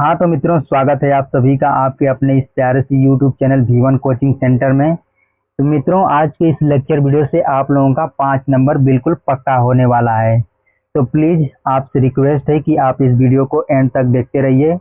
हाँ तो मित्रों, स्वागत है आप सभी का आपके अपने इस प्यारे से YouTube channel V1 coaching centre में। तो मित्रों, आज के इस लेक्चर वीडियो से आप लोगों का 5 नंबर बिल्कुल पक्का होने वाला है। तो प्लीज़ आपसे रिक्वेस्ट है कि आप इस वीडियो को एंड तक देखते रहिए।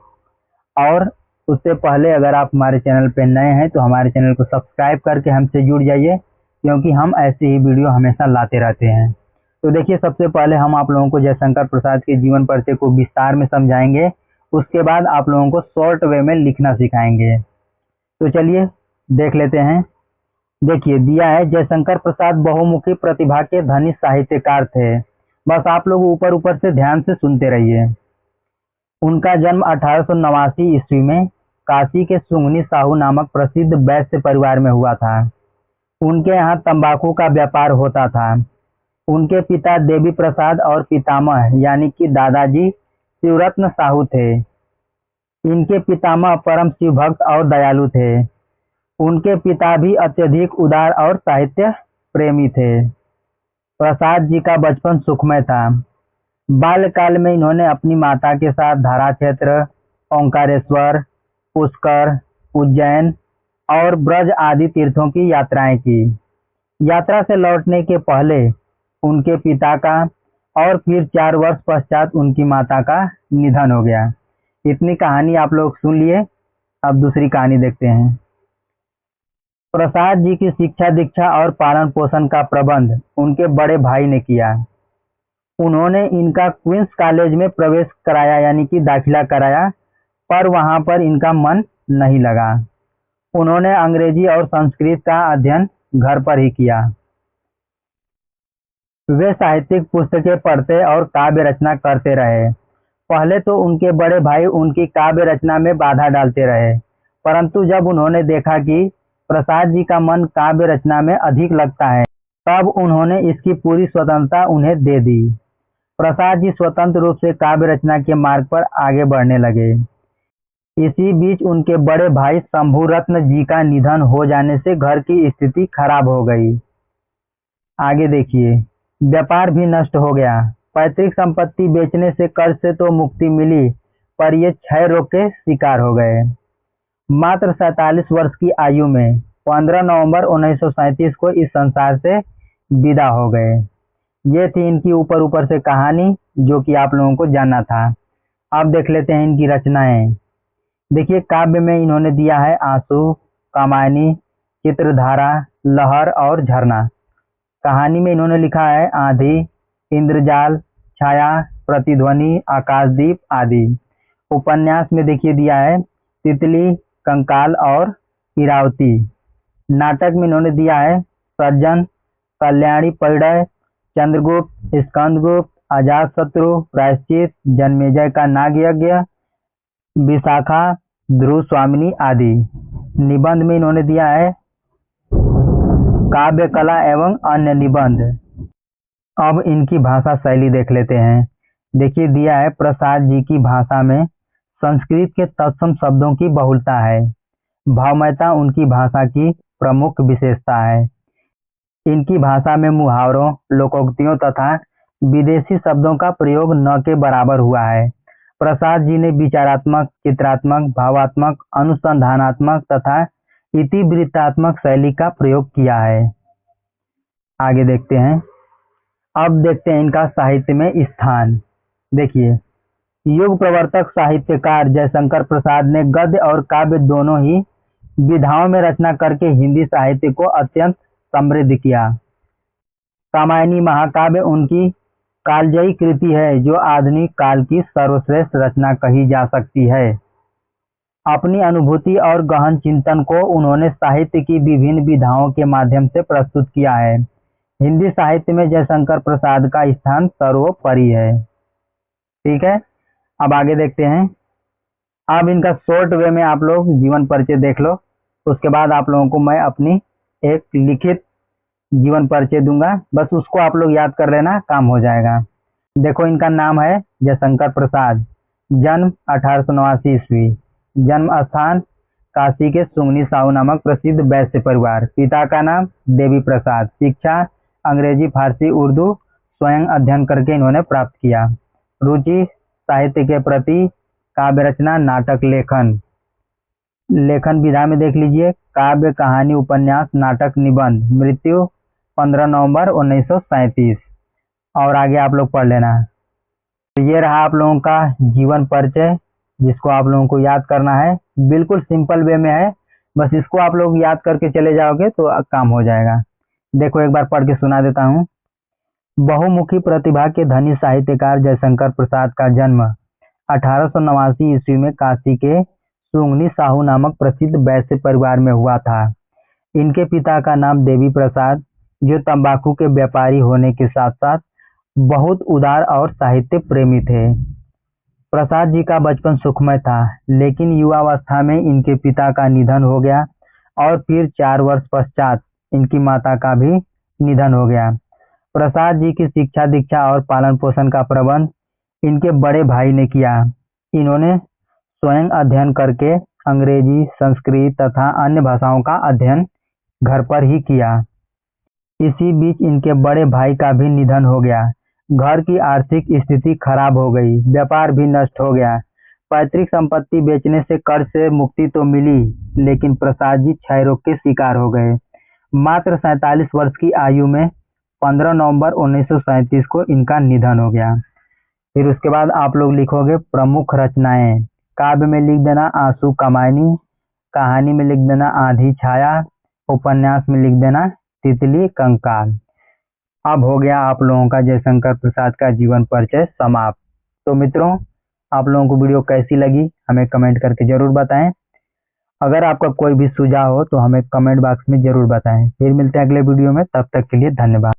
और उससे पहले अगर आप हमारे चैनल पर नए हैं तो हमारे चैनल को सब्सक्राइब करके हमसे जुड़ जाइए, क्योंकि हम ऐसे ही वीडियो हमेशा लाते रहते हैं। तो देखिए, सबसे पहले हम आप लोगों को जयशंकर प्रसाद के जीवन परिचय को विस्तार में समझाएंगे। उसके बाद आप लोगों को शॉर्ट वे में लिखना सिखाएंगे। तो चलिए देख लेते हैं। देखिए, दिया है जयशंकर प्रसाद बहुमुखी प्रतिभा के धनी साहित्यकार थे। बस आप लोग ऊपर ऊपर से ध्यान से सुनते रहिए। उनका जन्म 1889 ईस्वी में काशी के सुंगनी साहू नामक प्रसिद्ध वैश्य परिवार में हुआ था। उनके यहाँ तंबाकू का व्यापार होता था। उनके पिता देवी प्रसाद और पितामह यानी कि दादाजी शिवरत्न साहू थे। इनके पितामह परम शिव भक्त और दयालु थे। उनके पिता भी अत्यधिक उदार और साहित्य प्रेमी थे। प्रसाद जी का बचपन सुखमय था। बाल्यकाल में इन्होंने अपनी माता के साथ धारा क्षेत्र, ओंकारेश्वर, पुष्कर, उज्जैन और ब्रज आदि तीर्थों की यात्राएं की। यात्रा से लौटने के पहले उनके पिता का और फिर 4 वर्ष पश्चात उनकी माता का निधन हो गया। इतनी कहानी आप लोग सुन लिए। अब दूसरी कहानी देखते हैं। प्रसाद जी की शिक्षा दीक्षा और पालन पोषण का प्रबंध उनके बड़े भाई ने किया। उन्होंने इनका क्वींस कॉलेज में प्रवेश कराया यानी कि दाखिला कराया, पर वहां पर इनका मन नहीं लगा। उन्होंने अंग्रेजी और संस्कृत का अध्ययन घर पर ही किया। वे साहित्यिक पुस्तकें पढ़ते और काव्य रचना करते रहे। पहले तो उनके बड़े भाई उनकी काव्य रचना में बाधा डालते रहे, परंतु जब उन्होंने देखा कि प्रसाद जी का मन काव्य रचना में अधिक लगता है, तब उन्होंने इसकी पूरी स्वतंत्रता उन्हें दे दी। प्रसाद जी स्वतंत्र रूप से काव्य रचना के मार्ग पर आगे बढ़ने लगे। इसी बीच उनके बड़े भाई शंभू रत्न जी का निधन हो जाने से घर की स्थिति खराब हो गई। आगे देखिए, व्यापार भी नष्ट हो गया। पैतृक संपत्ति बेचने से कर्ज से तो मुक्ति मिली, पर ये क्षय रोग के शिकार हो गए। मात्र 47 वर्ष की आयु में 15 नवंबर 1937 को इस संसार से विदा हो गए। ये थी इनकी ऊपर ऊपर से कहानी, जो कि आप लोगों को जानना था। अब देख लेते हैं इनकी रचनाएं। देखिए, काव्य में इन्होंने दिया है आंसू, कामायनी, चित्रधारा, लहर और झरना। कहानी में इन्होंने लिखा है आंधी, इंद्रजाल, छाया, प्रतिध्वनि, आकाशदीप आदि। उपन्यास में देखिए दिया है तितली, कंकाल और इरावती। नाटक में इन्होंने दिया है सज्जन, कल्याणी परिणय, चंद्रगुप्त, स्कंदगुप्त, अजातशत्रु, प्रायश्चित, जन्मेजय का नाग यज्ञ, विशाखा, ध्रुव स्वामिनी आदि। निबंध में इन्होंने दिया है काव्य कला एवं अन्य निबंध। अब इनकी भाषा शैली देख लेते हैं। देखिए, दिया है प्रसाद जी की भाषा में संस्कृत के तत्सम शब्दों की बहुलता है। भावमयता उनकी भाषा की प्रमुख विशेषता है। इनकी भाषा में मुहावरों, लोकोक्तियों तथा विदेशी शब्दों का प्रयोग न के बराबर हुआ है। प्रसाद जी ने विचारात्मक, चित्रात्मक, भावात्मक, अनुसंधानात्मक तथा इतिवृत्तात्मक शैली का प्रयोग किया है। आगे देखते हैं। अब देखते हैं इनका साहित्य में स्थान। देखिए, युग प्रवर्तक साहित्यकार जयशंकर प्रसाद ने गद्य और काव्य दोनों ही विधाओं में रचना करके हिंदी साहित्य को अत्यंत समृद्ध किया। रामायणी महाकाव्य उनकी कालजयी कृति है, जो आधुनिक काल की सर्वश्रेष्ठ रचना कही जा सकती है। अपनी अनुभूति और गहन चिंतन को उन्होंने साहित्य की विभिन्न विधाओं के माध्यम से प्रस्तुत किया है। हिंदी साहित्य में जयशंकर प्रसाद का स्थान सर्वोपरि है। ठीक है, अब आगे देखते हैं। अब इनका शॉर्ट वे में आप लोग जीवन परिचय देख लो। उसके बाद आप लोगों को मैं अपनी एक लिखित जीवन परिचय दूंगा, बस उसको आप लोग याद कर लेना, काम हो जाएगा। देखो, इनका नाम है जयशंकर प्रसाद। जन्म 1889 ईस्वी। जन्म स्थान काशी के सुंगनी साहू नामक प्रसिद्ध वैश्य परिवार। पिता का नाम देवी प्रसाद। शिक्षा अंग्रेजी, फारसी, उर्दू स्वयं अध्ययन करके इन्होंने प्राप्त किया। रुचि साहित्य के प्रति, काव्य रचना, नाटक लेखन। लेखन विधा में देख लीजिए, काव्य, कहानी, उपन्यास, नाटक, निबंध। मृत्यु 15 नवंबर 1937। और आगे आप लोग पढ़ लेना। तो ये रहा आप लोगों का जीवन परिचय, जिसको आप लोगों को याद करना है। बिल्कुल सिंपल वे में है, बस इसको आप लोग याद करके चले जाओगे तो काम हो जाएगा। देखो एक बार पढ़ के सुना देता हूँ। बहुमुखी प्रतिभा के धनी साहित्यकार जयशंकर प्रसाद का जन्म 1889 ईस्वी में काशी के सुंगनी साहू नामक प्रसिद्ध वैश्य परिवार में हुआ था। इनके पिता का नाम देवी प्रसाद, जो तंबाकू के व्यापारी होने के साथ साथ बहुत उदार और साहित्य प्रेमी थे। प्रसाद जी का बचपन सुखमय था, लेकिन युवावस्था में इनके पिता का निधन हो गया और फिर 4 वर्ष पश्चात इनकी माता का भी निधन हो गया। प्रसाद जी की शिक्षा दीक्षा और पालन पोषण का प्रबंध इनके बड़े भाई ने किया। इन्होंने स्वयं अध्ययन करके अंग्रेजी, संस्कृत तथा अन्य भाषाओं का अध्ययन घर पर ही किया। इसी बीच इनके बड़े भाई का भी निधन हो गया। घर की आर्थिक स्थिति खराब हो गई, व्यापार भी नष्ट हो गया। पैतृक संपत्ति बेचने से कर्ज से मुक्ति तो मिली, लेकिन प्रसाद जी क्षय रोग के शिकार हो गए। मात्र 47 वर्ष की आयु में 15 नवंबर 1937 को इनका निधन हो गया। फिर उसके बाद आप लोग लिखोगे प्रमुख रचनाएं। काव्य में लिख देना आंसू कमायनी, कहानी में लिख देना आंधी छाया, उपन्यास में लिख देना तितली कंकाल। अब हो गया आप लोगों का जयशंकर प्रसाद का जीवन परिचय समाप्त। तो मित्रों, आप लोगों को वीडियो कैसी लगी हमें कमेंट करके जरूर बताएं। अगर आपका कोई भी सुझाव हो तो हमें कमेंट बॉक्स में जरूर बताएं। फिर मिलते हैं अगले वीडियो में, तब तक के लिए धन्यवाद।